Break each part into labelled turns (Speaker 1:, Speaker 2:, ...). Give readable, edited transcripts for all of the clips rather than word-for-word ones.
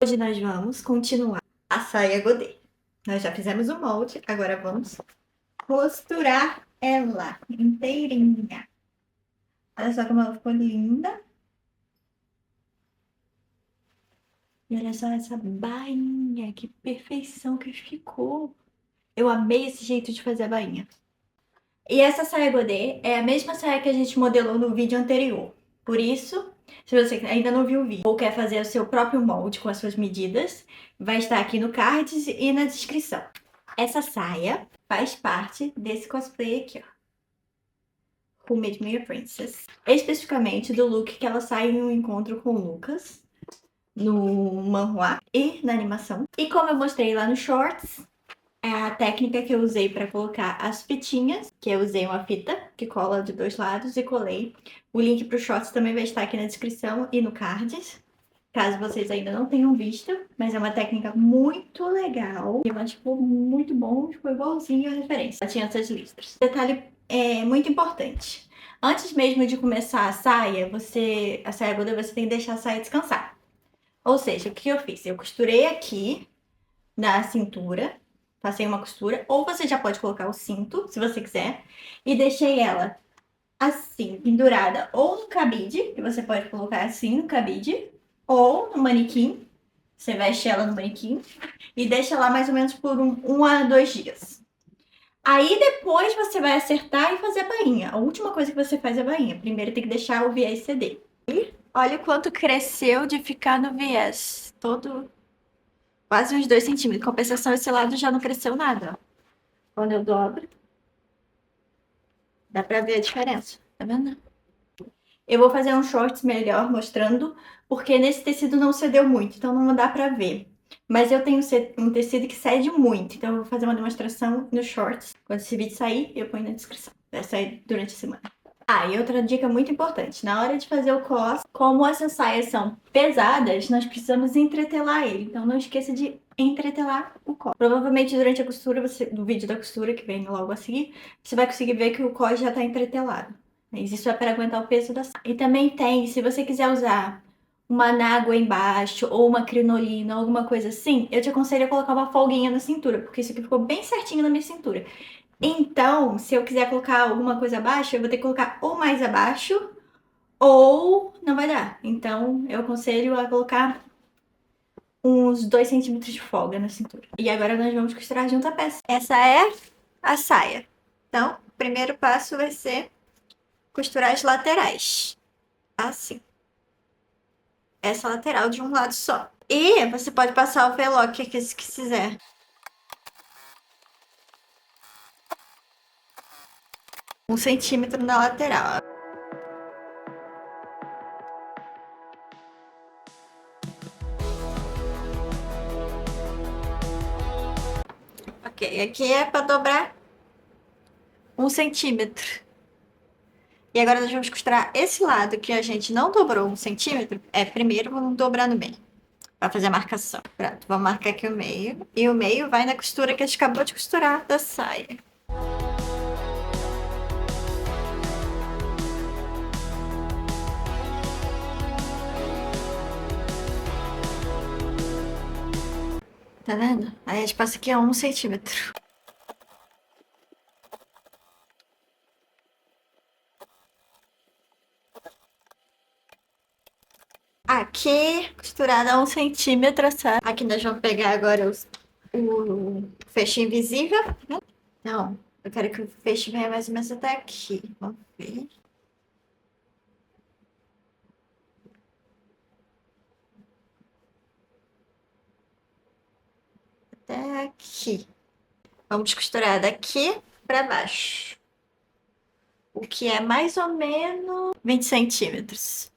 Speaker 1: Hoje nós vamos continuar a saia godê. Nós já fizemos o molde, agora vamos costurar ela inteirinha. Olha só como ela ficou linda. E olha só essa bainha, que perfeição que ficou. Eu amei esse jeito de fazer a bainha. E essa saia godê é a mesma saia que a gente modelou no vídeo anterior. Por isso, se você ainda não viu o vídeo ou quer fazer o seu próprio molde com as suas medidas, vai estar aqui no card e na descrição. Essa saia faz parte desse cosplay aqui, ó. Who Made Me a Princess. Especificamente do look que ela sai em um encontro com o Lucas no manhwa e na animação. E como eu mostrei lá no shorts, é a técnica que eu usei para colocar as fitinhas, que eu usei uma fita que cola de dois lados e colei. O link para o shorts também vai estar aqui na descrição e no cards, caso vocês ainda não tenham visto, mas é uma técnica muito legal. E ela ficou muito bom, ficou igualzinho a referência. Ela tinha essas listras. Detalhe muito importante. Antes mesmo de começar a saia, a saia aguda, você tem que deixar a saia descansar. Ou seja, o que eu fiz? Eu costurei aqui na cintura, passei uma costura, ou você já pode colocar o cinto, se você quiser, e deixei ela assim, pendurada ou no cabide, que você pode colocar assim no cabide, ou no manequim. Você veste ela no manequim e deixa lá mais ou menos por 1 a 2 dias. Aí depois você vai acertar e fazer a bainha. A última coisa que você faz é a bainha. Primeiro tem que deixar o viés ceder. E olha o quanto cresceu de ficar no viés. Todo quase uns 2 centímetros. Em compensação, esse lado já não cresceu nada, ó. Quando eu dobro, dá pra ver a diferença. Tá vendo? Eu vou fazer um shorts melhor mostrando, porque nesse tecido não cedeu muito, então não dá pra ver. Mas eu tenho um tecido que cede muito, então eu vou fazer uma demonstração no shorts. Quando esse vídeo sair, eu ponho na descrição. Vai sair durante a semana. Ah, e outra dica muito importante. Na hora de fazer o cos, como essas saias são pesadas, nós precisamos entretelar ele. Então não esqueça de entretelar o cos. Provavelmente durante a costura, do vídeo da costura, que vem logo a seguir, você vai conseguir ver que o cos já tá entretelado. Mas isso é para aguentar o peso da saia. E também tem, se você quiser usar uma anágua embaixo ou uma crinolina, alguma coisa assim, eu te aconselho a colocar uma folguinha na cintura, porque isso aqui ficou bem certinho na minha cintura. Então, se eu quiser colocar alguma coisa abaixo, eu vou ter que colocar ou mais abaixo ou não vai dar. Então, eu aconselho a colocar uns 2 centímetros de folga na cintura. E agora nós vamos costurar junto a peça. Essa é a saia. Então, o primeiro passo vai ser costurar as laterais. Assim. Essa lateral de um lado só. E você pode passar o veloc aqui se quiser. 1 centímetro na lateral. Ok, aqui é para dobrar 1 centímetro. E agora nós vamos costurar esse lado que a gente não dobrou 1 centímetro. Primeiro vamos dobrar no meio, para fazer a marcação. Pronto, vamos marcar aqui o meio. E o meio vai na costura que a gente acabou de costurar da saia. Tá vendo? Aí a gente passa aqui a 1 centímetro. Aqui, costurada a 1 centímetro, sabe? Aqui nós vamos pegar agora o fecho invisível, né? Então, eu quero que o fecho venha mais ou menos até aqui. Vamos ver. Até aqui. Vamos costurar daqui para baixo. O que é mais ou menos 20 centímetros.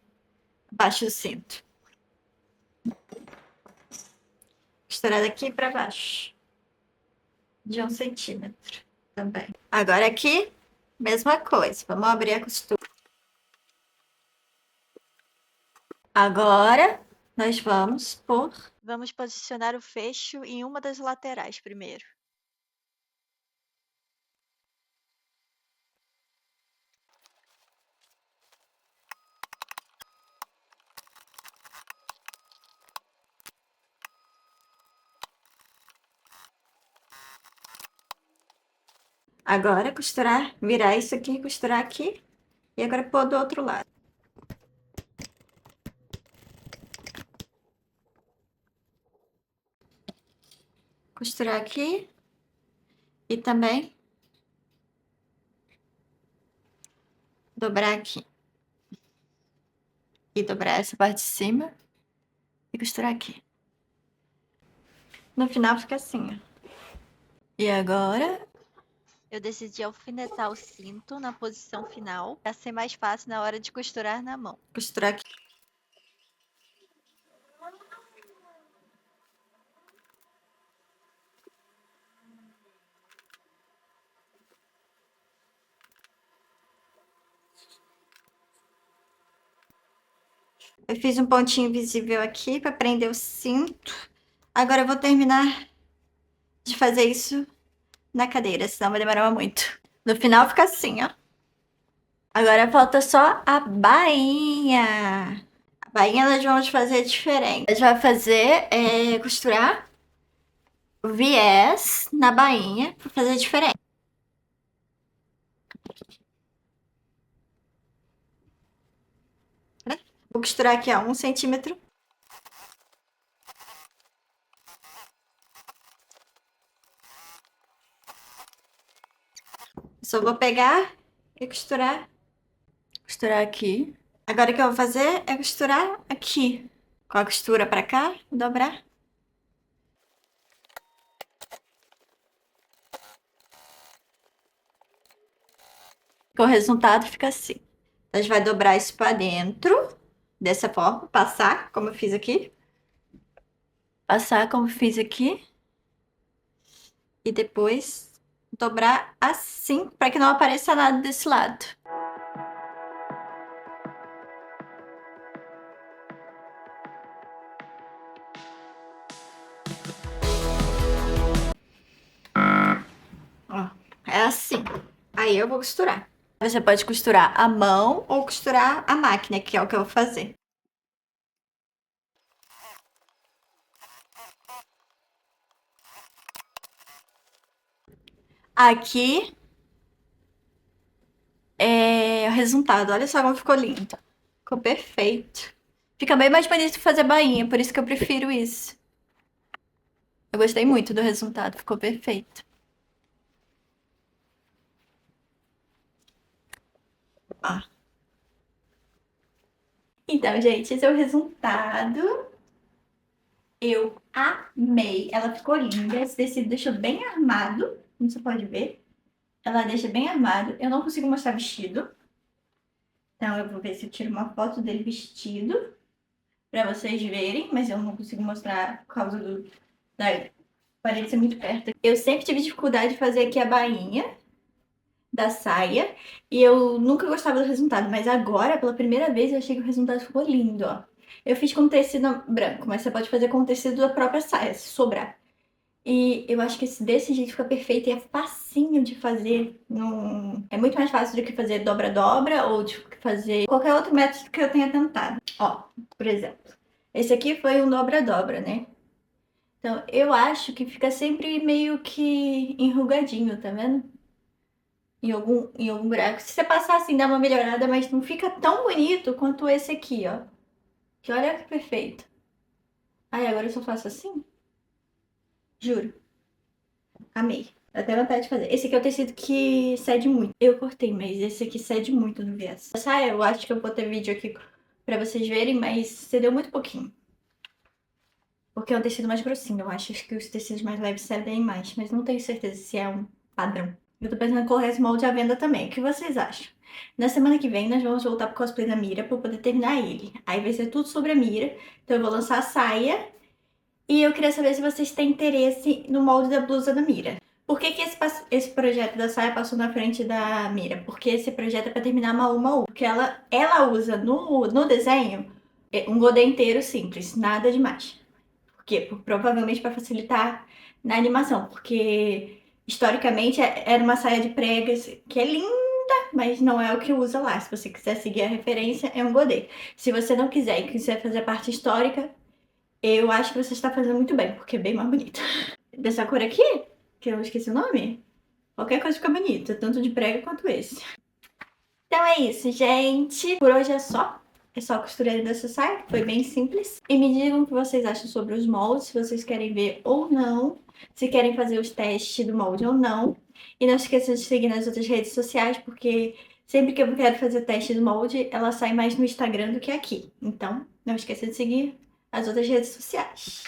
Speaker 1: Abaixo do cinto. Costurar daqui para baixo. De 1 centímetro também. Agora aqui, mesma coisa. Vamos abrir a costura. Agora, nós Vamos posicionar o fecho em uma das laterais primeiro. Agora costurar, virar isso aqui, costurar aqui. E agora pôr do outro lado. Costurar aqui. E também dobrar aqui. E dobrar essa parte de cima. E costurar aqui. No final fica assim, ó. E agora
Speaker 2: Eu decidi alfinetar o cinto na posição final para ser mais fácil na hora de costurar na mão.
Speaker 1: costurar aqui. Eu fiz um pontinho visível aqui para prender o cinto. Agora eu vou terminar de fazer isso na cadeira, senão vai demorar muito. No final fica assim, ó. Agora falta só a bainha. A bainha nós vamos fazer diferente. A gente vai fazer, costurar o viés na bainha para fazer diferente. Vou costurar aqui, ó, 1 centímetro. Só vou pegar e costurar. Costurar aqui. Agora o que eu vou fazer é costurar aqui. Com a costura pra cá, dobrar. O resultado fica assim. A gente vai dobrar isso pra dentro. Dessa forma, passar, como eu fiz aqui. Passar como eu fiz aqui. E depois dobrar assim, para que não apareça nada desse lado. Ó, é assim. Aí eu vou costurar. Você pode costurar a mão ou costurar a máquina, que é o que eu vou fazer. Aqui é o resultado. Olha só como ficou lindo. Ficou perfeito. Fica bem mais bonito fazer bainha, por isso que eu prefiro isso. Eu gostei muito do resultado, ficou perfeito. Ó. Então, gente, esse é o resultado. Eu amei. Ela ficou linda. Esse tecido deixou bem armado, como você pode ver. Ela deixa bem armado. Eu não consigo mostrar vestido. Então, eu vou ver se eu tiro uma foto dele vestido pra vocês verem, mas eu não consigo mostrar por causa da parede ser muito perto. Eu sempre tive dificuldade de fazer aqui a bainha da saia e eu nunca gostava do resultado, mas agora, pela primeira vez, eu achei que o resultado ficou lindo, ó. Eu fiz com tecido branco, mas você pode fazer com tecido da própria saia, se sobrar. E eu acho que desse jeito fica perfeito e é facinho de fazer. É muito mais fácil do que fazer dobra-dobra ou de fazer qualquer outro método que eu tenha tentado. Ó, por exemplo, esse aqui foi um dobra-dobra, né? Então, eu acho que fica sempre meio que enrugadinho, tá vendo? Em algum buraco. Se você passar assim, dá uma melhorada, mas não fica tão bonito quanto esse aqui, ó. Que olha que perfeito. Aí, agora eu só faço assim. Juro. Amei. Dá até vontade de fazer. Esse aqui é o tecido que cede muito. Eu cortei, mas esse aqui cede muito no viés. Essa eu acho que eu vou ter vídeo aqui pra vocês verem, mas cedeu muito pouquinho. Porque é um tecido mais grossinho, eu acho. Acho que os tecidos mais leves cedem mais, mas não tenho certeza se é um padrão. Eu tô pensando em colocar esse molde à venda também. O que vocês acham? Na semana que vem, nós vamos voltar pro cosplay da Mira pra eu poder terminar ele. Aí vai ser tudo sobre a Mira. Então eu vou lançar a saia. E eu queria saber se vocês têm interesse no molde da blusa da Mira. Por que que esse projeto da saia passou na frente da Mira? Porque esse projeto é pra terminar uma U. Porque ela usa no desenho um godê inteiro simples, nada demais. Por quê? Provavelmente para facilitar na animação, porque historicamente era uma saia de pregas que é linda, mas não é o que usa lá. Se você quiser seguir a referência, é um godê. Se você não quiser e quiser fazer a parte histórica, eu acho que você está fazendo muito bem, porque é bem mais bonito. Dessa cor aqui, que eu esqueci o nome, Qualquer coisa fica bonita, tanto de prega quanto esse. Então é isso, gente. Por hoje é só. É só costureira dessa saia, foi bem simples. E me digam o que vocês acham sobre os moldes, se vocês querem ver ou não, se querem fazer os testes do molde ou não. E não esqueça de seguir nas outras redes sociais, porque sempre que eu quero fazer teste do molde, ela sai mais no Instagram do que aqui. Então, não esqueça de seguir as outras redes sociais.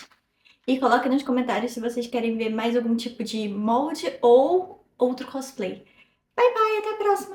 Speaker 1: E coloque nos comentários se vocês querem ver mais algum tipo de molde ou outro cosplay. Bye bye, até a próxima!